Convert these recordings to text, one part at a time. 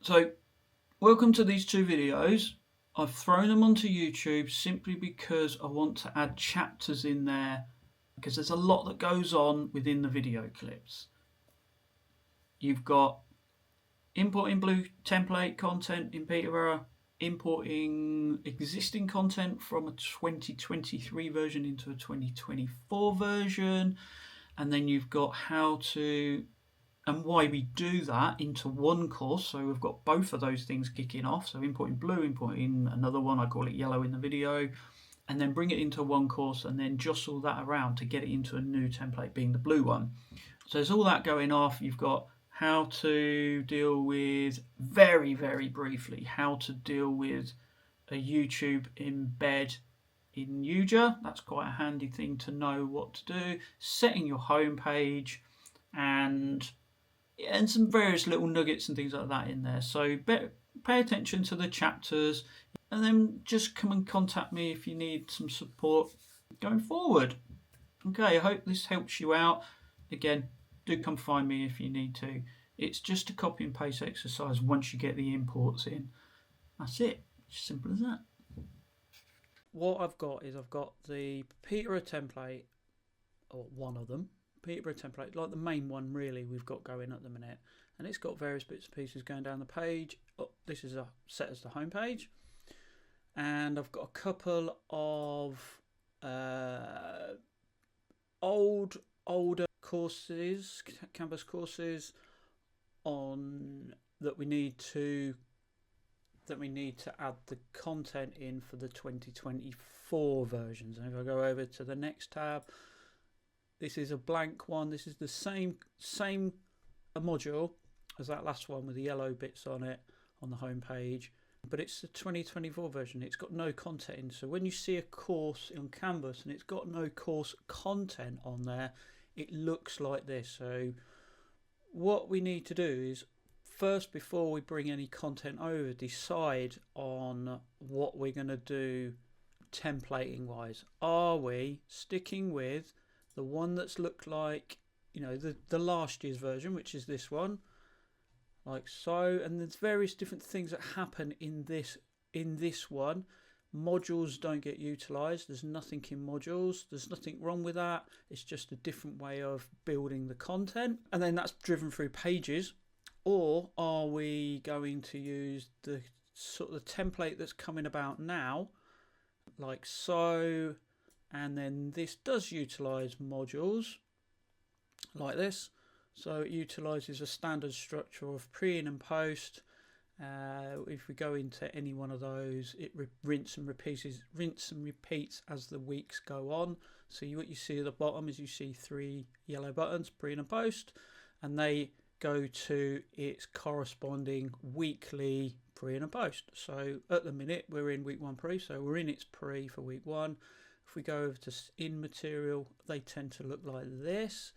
So welcome to these two videos. I've thrown them onto YouTube simply because I want to add chapters in there because there's a lot that goes on within the video clips. You've got importing blue template content in Peterborough, importing existing content from a 2023 version into a 2024 version, and then you've got how to and why we do that into one course. So we've got both of those things kicking off. So importing blue, importing another one, I call it yellow in the video, and then bring it into one course and then jostle that around to get it into a new template being the blue one. So there's all that going off. You've got how to deal with, very, very briefly, how to deal with a YouTube embed in User. That's quite a handy thing to know what to do. Setting your home page and some various little nuggets and things like that in there. So pay attention to the chapters and then just come and contact me if you need some support going forward. Okay, I hope this helps you out. Again, do come find me if you need to. It's just a copy and paste exercise once you get the imports in. That's it. Simple as that. What I've got is I've got the Peterborough template, or one of them. Peterborough template, like the main one really we've got going at the minute, and it's got various bits and pieces going down the page. This is set as the home page, and I've got a couple of older courses, Canvas courses on that we need to add the content in for the 2024 versions. And if I go over to the next tab, this is a blank one. This is the same module as that last one with the yellow bits on it on the home page, but it's the 2024 version. It's got no content in. So when you see a course on Canvas and it's got no course content on there, it looks like this. So what we need to do is first, before we bring any content over, decide on what we're going to do templating wise. Are we sticking with the one that's looked like, the last year's version, which is this one, like so? And there's various different things that happen in this one. Modules don't get utilized. There's nothing in modules. There's nothing wrong with that. It's just a different way of building the content, and then that's driven through pages. Or are we going to use the sort of the template that's coming about now, like so? And then this does utilize modules like this. So it utilizes a standard structure of pre and post. If we go into any one of those, it rinse and repeats as the weeks go on. So what you see at the bottom is you see 3 yellow buttons, pre and post, and they go to its corresponding weekly pre and post. So at the minute we're in week 1 pre, so we're in its pre for week 1. If we go over to in material, they tend to look like this.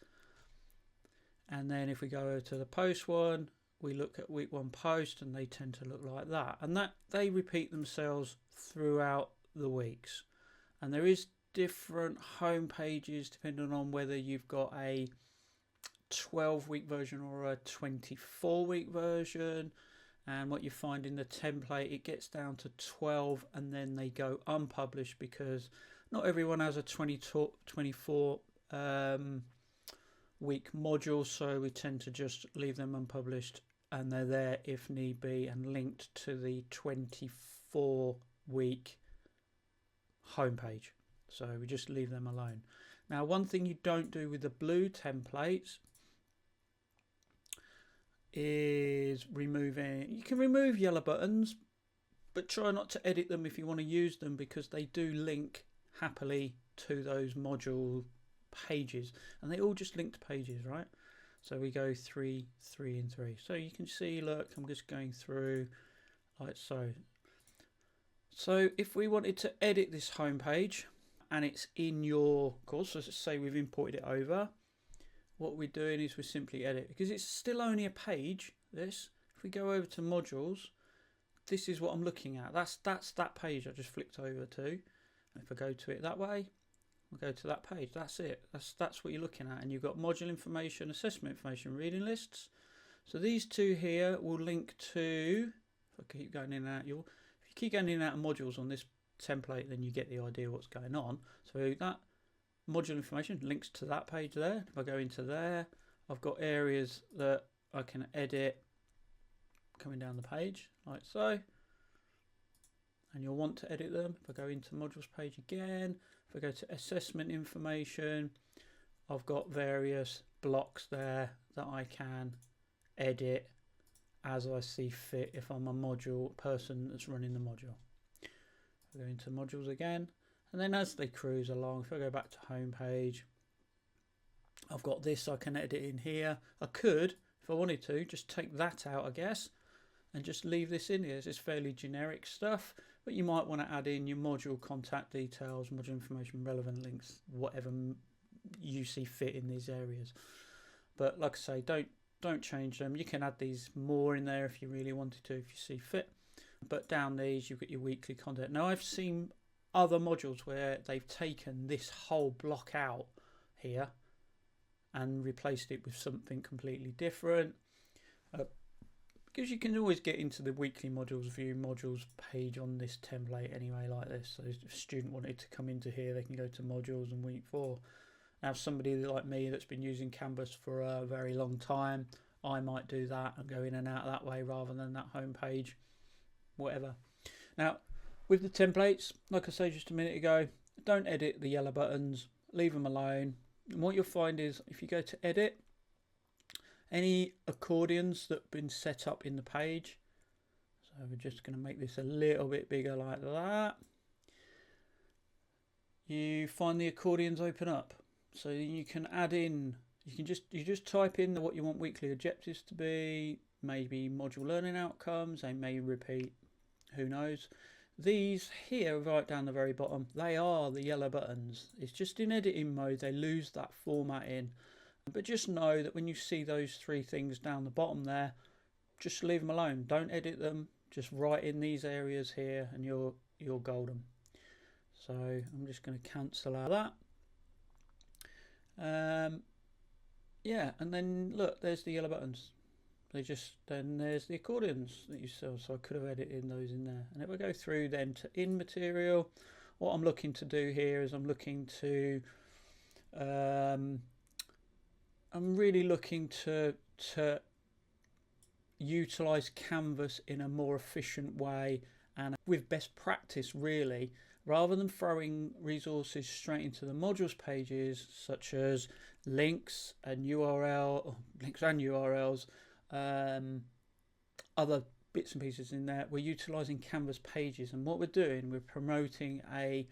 And then if we go over to the post one, we look at week 1 post, and they tend to look like that. And that they repeat themselves throughout the weeks. And there is different home pages depending on whether you've got a 12-week version or a 24-week version. And what you find in the template, it gets down to 12 and then they go unpublished because not everyone has a 24 week module, so we tend to just leave them unpublished, and they're there if need be and linked to the 24 week homepage. So we just leave them alone. Now, one thing you don't do with the blue templates is you can remove yellow buttons, but try not to edit them if you want to use them, because they do link happily to those module pages, and they all just link to pages, right? So we go 3, 3 and 3. So you can see, look, I'm just going through like so. So if we wanted to edit this home page and it's in your course, so let's say we've imported it over, what we're doing is we simply edit, because it's still only a page, this. If we go over to modules, this is what I'm looking at. That's that page I just flicked over to. If I go to it that way, we'll go to that page. That's it. That's what you're looking at. And you've got module information, assessment information, reading lists. So these two here will link to, if I keep going in and out, if you keep going in and out of modules on this template, then you get the idea what's going on. So that module information links to that page there. If I go into there, I've got areas that I can edit coming down the page like so, and you'll want to edit them. If I go into modules page again, if I go to assessment information, I've got various blocks there that I can edit as I see fit if I'm a module person that's running the module. I go into modules again, and then as they cruise along, if I go back to home page, I've got this I can edit in here. I could, if I wanted to, just take that out, I guess, and just leave this in here. This is fairly generic stuff, but you might want to add in your module contact details, module information, relevant links, whatever you see fit in these areas. But like I say, don't change them. You can add these more in there if you really wanted to, if you see fit. But down these, you've got your weekly content. Now, I've seen other modules where they've taken this whole block out here and replaced it with something completely different. Because you can always get into the weekly modules view modules page on this template anyway, like this. So if a student wanted to come into here, they can go to modules and week 4. Now, somebody like me that's been using Canvas for a very long time, I might do that and go in and out that way rather than that home page, whatever. Now, with the templates, like I said just a minute ago, don't edit the yellow buttons, leave them alone. And what you'll find is if you go to edit, any accordions that have been set up in the page, so we're just going to make this a little bit bigger like that, you find the accordions open up. So you can add in, you just type in what you want weekly objectives to be, maybe module learning outcomes, they may repeat, who knows. These here right down the very bottom, they are the yellow buttons. It's just in editing mode they lose that formatting. But just know that when you see those 3 things down the bottom there, just leave them alone. Don't edit them. Just write in these areas here and you're golden. So I'm just going to cancel out that. Yeah, and then look, there's the yellow buttons. Then there's the accordions that you saw. So I could have edited those in there. And if I go through then to in material, what I'm looking to do here is I'm really looking to utilize Canvas in a more efficient way and with best practice, really, rather than throwing resources straight into the modules pages, such as links and URLs, other bits and pieces in there. We're utilizing Canvas pages, and what we're doing, we're promoting a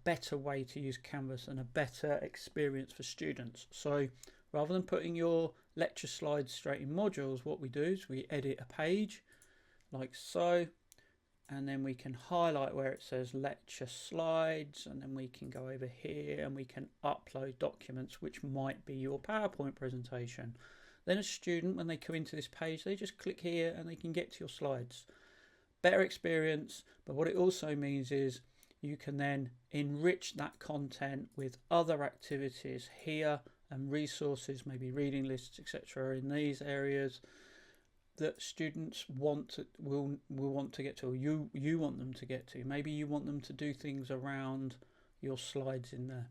better way to use Canvas and a better experience for students. So rather than putting your lecture slides straight in modules, what we do is we edit a page like so, and then we can highlight where it says lecture slides, and then we can go over here and we can upload documents which might be your PowerPoint presentation. Then a student, when they come into this page, they just click here and they can get to your slides. Better experience, but what it also means is you can then enrich that content with other activities here and resources, maybe reading lists, etc., in these areas that students will want to get to, or you want them to get to. Maybe you want them to do things around your slides in there.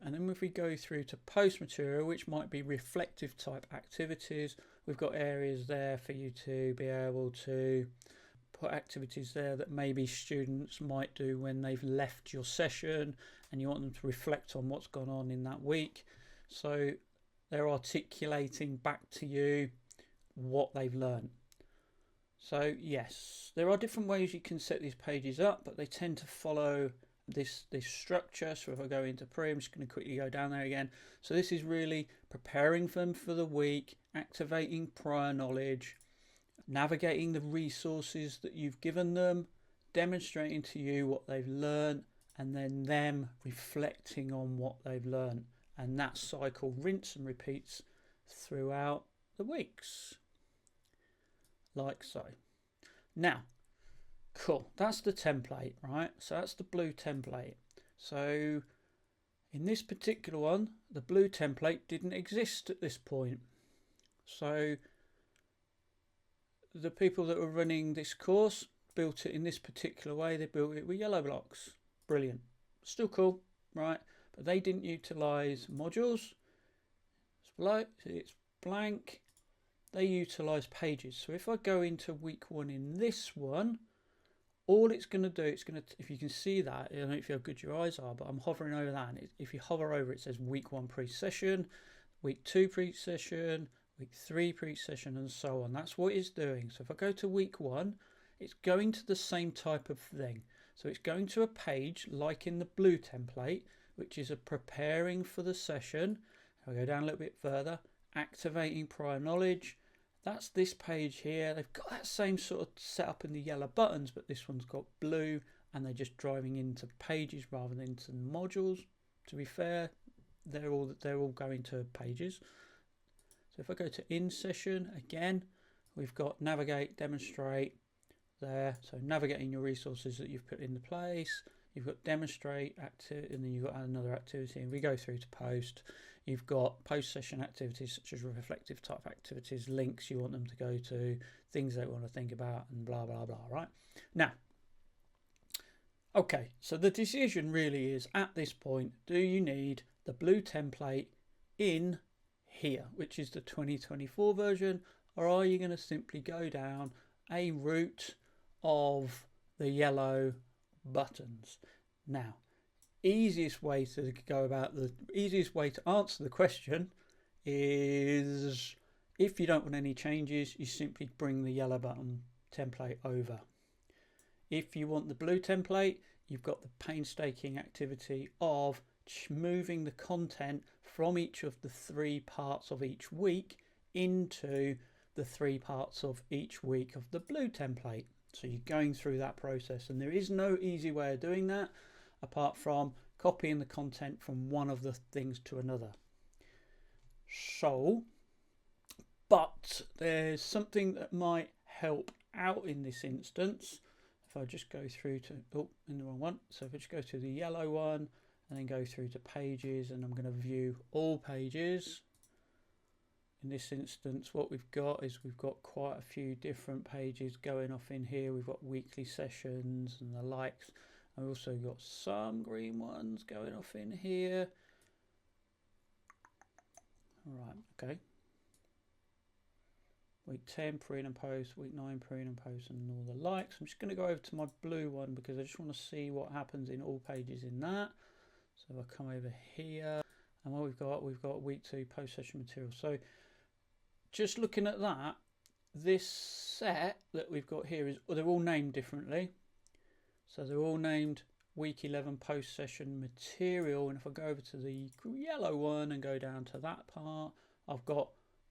And then if we go through to post material, which might be reflective type activities, we've got areas there for you to be able to put activities there that maybe students might do when they've left your session and you want them to reflect on what's gone on in that week. So they're articulating back to you what they've learned. So yes, there are different ways you can set these pages up, but they tend to follow this structure. So if I go into pre, I'm just going to quickly go down there again. So this is really preparing them for the week, activating prior knowledge, navigating the resources that you've given them, demonstrating to you what they've learned, and then them reflecting on what they've learned. And that cycle rinse and repeats throughout the weeks, like so. Now, cool, that's the template, right? So that's the blue template. So in this particular one, the blue template didn't exist at this point. So the people that were running this course built it in this particular way. They built it with yellow blocks. Brilliant. Still cool, right? But they didn't utilize modules. It's blank. They utilize pages. So if I go into week 1 in this one, all it's going to do, if you can see that, I don't know if you how good your eyes are, but I'm hovering over that, and if you hover over it, says week 1 pre-session, week 2 pre-session, week 3 pre-session, and so on. That's what it's doing. So if I go to week 1, it's going to the same type of thing. So it's going to a page like in the blue template, which is a preparing for the session. I'll go down a little bit further, activating prior knowledge. That's this page here. They've got that same sort of setup in the yellow buttons, but this one's got blue, and they're just driving into pages rather than into modules. To be fair, they're all going to pages. So if I go to in session again, we've got navigate, demonstrate there. So navigating your resources that you've put into place. You've got demonstrate, activity, and then you've got another activity. And we go through to post. You've got post-session activities such as reflective type activities, links you want them to go to, things they want to think about, and blah, blah, blah, right? Now, okay, so the decision really is, at this point, do you need the blue template in here, which is the 2024 version, or are you going to simply go down a route of the yellow buttons? Now, easiest way to answer the question is, if you don't want any changes, you simply bring the yellow button template over. If you want the blue template, you've got the painstaking activity of moving the content from each of the 3 parts of each week into the 3 parts of each week of the blue template. So you're going through that process, and there is no easy way of doing that apart from copying the content from one of the things to another. So, but there's something that might help out in this instance. If I just go through to, in the wrong one. So if I just go to the yellow one and then go through to pages, and I'm going to view all pages. In this instance, what we've got is we've got quite a few different pages going off in here. We've got weekly sessions and the likes. I've also got some green ones going off in here. All right, okay. Week 10, pre and post, week 9, pre and post, and all the likes. I'm just going to go over to my blue one because I just want to see what happens in all pages in that. So I'll come over here, and what we've got week 2 post session material. So just looking at that, this set that we've got here is, they're all named differently. So they're all named week 11 post session material. And if I go over to the yellow one and go down to that part, I've got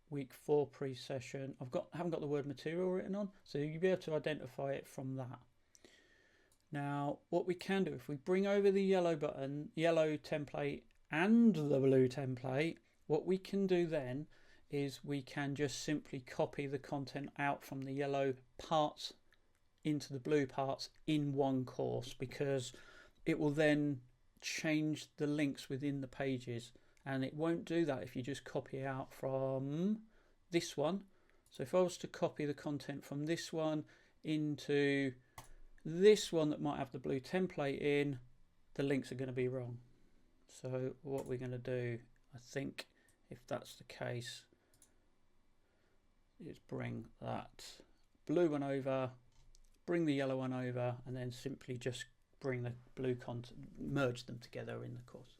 week 4 pre-session. I haven't got the word material written on, so you'll be able to identify it from that. Now, what we can do, if we bring over the yellow button, yellow template and the blue template, what we can do then is we can just simply copy the content out from the yellow parts into the blue parts in one course, because it will then change the links within the pages, and it won't do that if you just copy out from this one. So if I was to copy the content from this one into this one that might have the blue template in, the links are going to be wrong. So what we're going to do, I think, if that's the case, is bring that blue one over, bring the yellow one over, and then simply just bring the blue content, merge them together in the course.